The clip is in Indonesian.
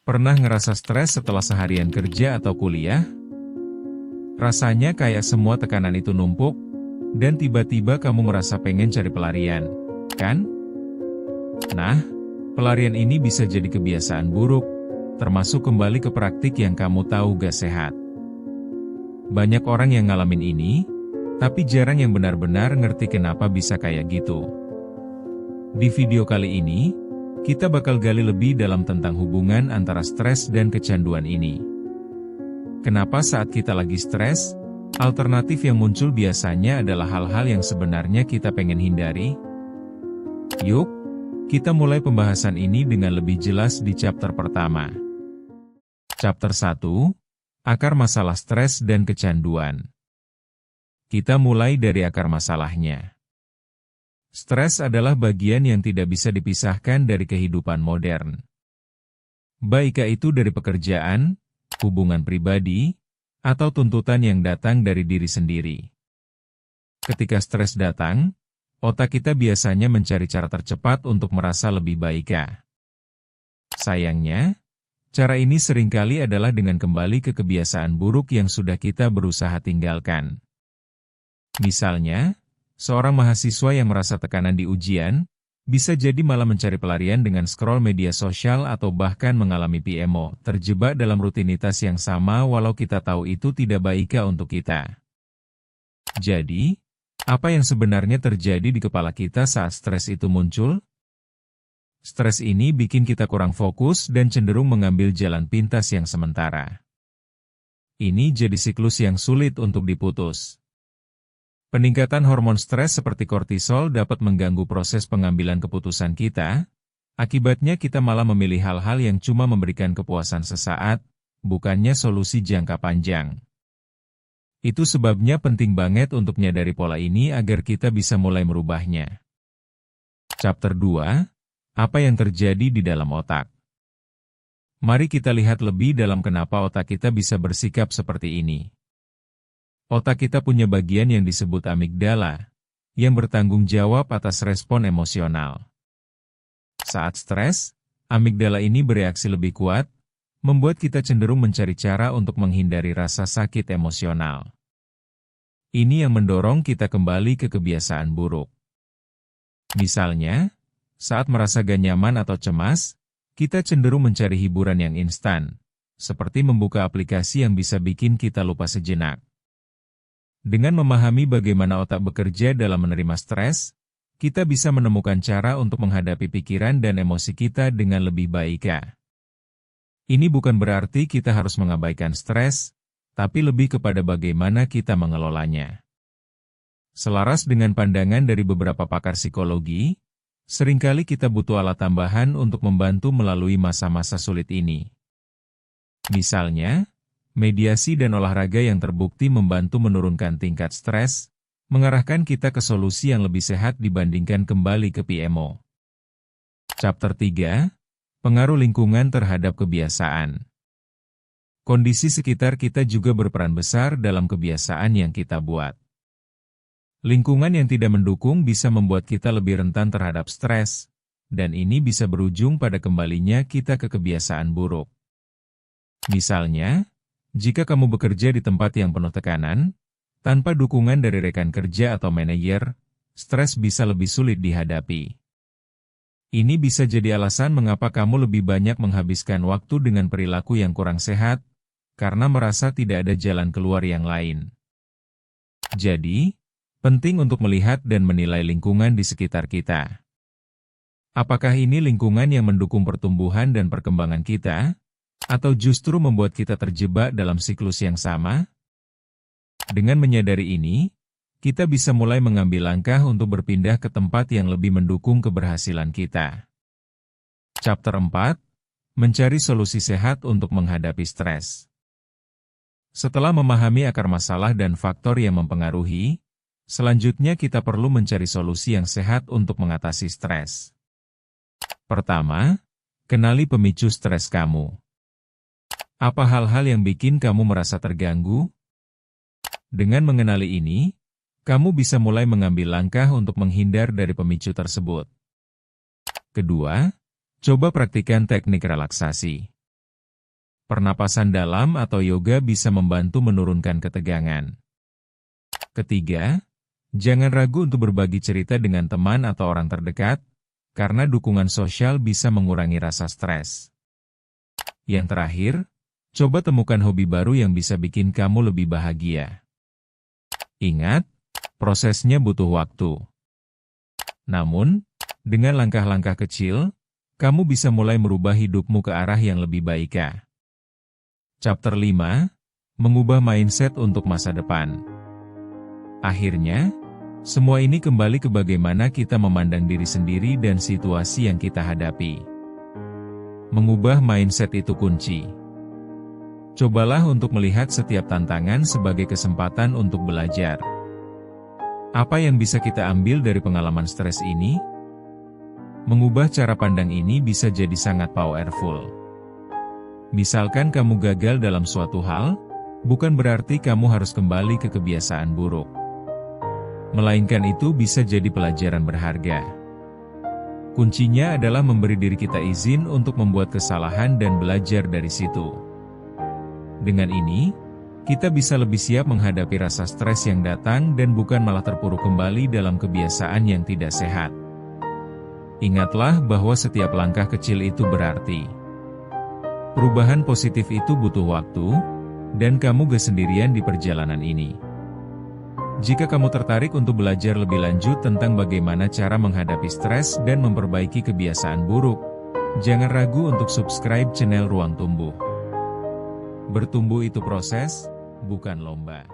Pernah ngerasa stres setelah seharian kerja atau kuliah? Rasanya kayak semua tekanan itu numpuk, dan tiba-tiba kamu merasa pengen cari pelarian, kan? Nah, pelarian ini bisa jadi kebiasaan buruk, termasuk kembali ke praktik yang kamu tahu gak sehat. Banyak orang yang ngalamin ini, tapi jarang yang benar-benar ngerti kenapa bisa kayak gitu. Di video kali ini, kita bakal gali lebih dalam tentang hubungan antara stres dan kecanduan ini. Kenapa saat kita lagi stres, alternatif yang muncul biasanya adalah hal-hal yang sebenarnya kita pengen hindari? Yuk, kita mulai pembahasan ini dengan lebih jelas di chapter pertama. Chapter 1, Akar Masalah Stres dan Kecanduan. Kita mulai dari akar masalahnya. Stres adalah bagian yang tidak bisa dipisahkan dari kehidupan modern. Baik itu dari pekerjaan, hubungan pribadi, atau tuntutan yang datang dari diri sendiri. Ketika stres datang, otak kita biasanya mencari cara tercepat untuk merasa lebih baik. Sayangnya, cara ini seringkali adalah dengan kembali ke kebiasaan buruk yang sudah kita berusaha tinggalkan. Misalnya, seorang mahasiswa yang merasa tekanan di ujian, bisa jadi malah mencari pelarian dengan scroll media sosial atau bahkan mengalami PMO, terjebak dalam rutinitas yang sama walau kita tahu itu tidak baik untuk kita. Jadi, apa yang sebenarnya terjadi di kepala kita saat stres itu muncul? Stres ini bikin kita kurang fokus dan cenderung mengambil jalan pintas yang sementara. Ini jadi siklus yang sulit untuk diputus. Peningkatan hormon stres seperti kortisol dapat mengganggu proses pengambilan keputusan kita, akibatnya kita malah memilih hal-hal yang cuma memberikan kepuasan sesaat, bukannya solusi jangka panjang. Itu sebabnya penting banget untuk menyadari pola ini agar kita bisa mulai merubahnya. Chapter 2, Apa yang terjadi di dalam otak? Mari kita lihat lebih dalam kenapa otak kita bisa bersikap seperti ini. Otak kita punya bagian yang disebut amigdala, yang bertanggung jawab atas respon emosional. Saat stres, amigdala ini bereaksi lebih kuat, membuat kita cenderung mencari cara untuk menghindari rasa sakit emosional. Ini yang mendorong kita kembali ke kebiasaan buruk. Misalnya, saat merasa gak nyaman atau cemas, kita cenderung mencari hiburan yang instan, seperti membuka aplikasi yang bisa bikin kita lupa sejenak. Dengan memahami bagaimana otak bekerja dalam menerima stres, kita bisa menemukan cara untuk menghadapi pikiran dan emosi kita dengan lebih baik. Ini bukan berarti kita harus mengabaikan stres, tapi lebih kepada bagaimana kita mengelolanya. Selaras dengan pandangan dari beberapa pakar psikologi, seringkali kita butuh alat tambahan untuk membantu melalui masa-masa sulit ini. Misalnya, mediasi dan olahraga yang terbukti membantu menurunkan tingkat stres, mengarahkan kita ke solusi yang lebih sehat dibandingkan kembali ke PMO. Chapter 3, Pengaruh Lingkungan Terhadap Kebiasaan. Kondisi sekitar kita juga berperan besar dalam kebiasaan yang kita buat. Lingkungan yang tidak mendukung bisa membuat kita lebih rentan terhadap stres, dan ini bisa berujung pada kembalinya kita ke kebiasaan buruk. Misalnya, jika kamu bekerja di tempat yang penuh tekanan, tanpa dukungan dari rekan kerja atau manajer, stres bisa lebih sulit dihadapi. Ini bisa jadi alasan mengapa kamu lebih banyak menghabiskan waktu dengan perilaku yang kurang sehat, karena merasa tidak ada jalan keluar yang lain. Jadi, penting untuk melihat dan menilai lingkungan di sekitar kita. Apakah ini lingkungan yang mendukung pertumbuhan dan perkembangan kita? Atau justru membuat kita terjebak dalam siklus yang sama? Dengan menyadari ini, kita bisa mulai mengambil langkah untuk berpindah ke tempat yang lebih mendukung keberhasilan kita. Chapter 4, Mencari Solusi Sehat untuk Menghadapi Stres. Setelah memahami akar masalah dan faktor yang mempengaruhi, selanjutnya kita perlu mencari solusi yang sehat untuk mengatasi stres. Pertama, kenali pemicu stres kamu. Apa hal-hal yang bikin kamu merasa terganggu? Dengan mengenali ini, kamu bisa mulai mengambil langkah untuk menghindar dari pemicu tersebut. Kedua, coba praktikkan teknik relaksasi. Pernapasan dalam atau yoga bisa membantu menurunkan ketegangan. Ketiga, jangan ragu untuk berbagi cerita dengan teman atau orang terdekat, karena dukungan sosial bisa mengurangi rasa stres. Yang terakhir, coba temukan hobi baru yang bisa bikin kamu lebih bahagia. Ingat, prosesnya butuh waktu. Namun, dengan langkah-langkah kecil, kamu bisa mulai merubah hidupmu ke arah yang lebih baik. Chapter 5, Mengubah Mindset untuk Masa Depan. Akhirnya, semua ini kembali ke bagaimana kita memandang diri sendiri dan situasi yang kita hadapi. Mengubah mindset itu kunci. Cobalah untuk melihat setiap tantangan sebagai kesempatan untuk belajar. Apa yang bisa kita ambil dari pengalaman stres ini? Mengubah cara pandang ini bisa jadi sangat powerful. Misalkan kamu gagal dalam suatu hal, bukan berarti kamu harus kembali ke kebiasaan buruk. Melainkan itu bisa jadi pelajaran berharga. Kuncinya adalah memberi diri kita izin untuk membuat kesalahan dan belajar dari situ. Dengan ini, kita bisa lebih siap menghadapi rasa stres yang datang dan bukan malah terpuruk kembali dalam kebiasaan yang tidak sehat. Ingatlah bahwa setiap langkah kecil itu berarti. Perubahan positif itu butuh waktu, dan kamu gak sendirian di perjalanan ini. Jika kamu tertarik untuk belajar lebih lanjut tentang bagaimana cara menghadapi stres dan memperbaiki kebiasaan buruk, jangan ragu untuk subscribe channel Ruang Tumbuh. Bertumbuh itu proses, bukan lomba.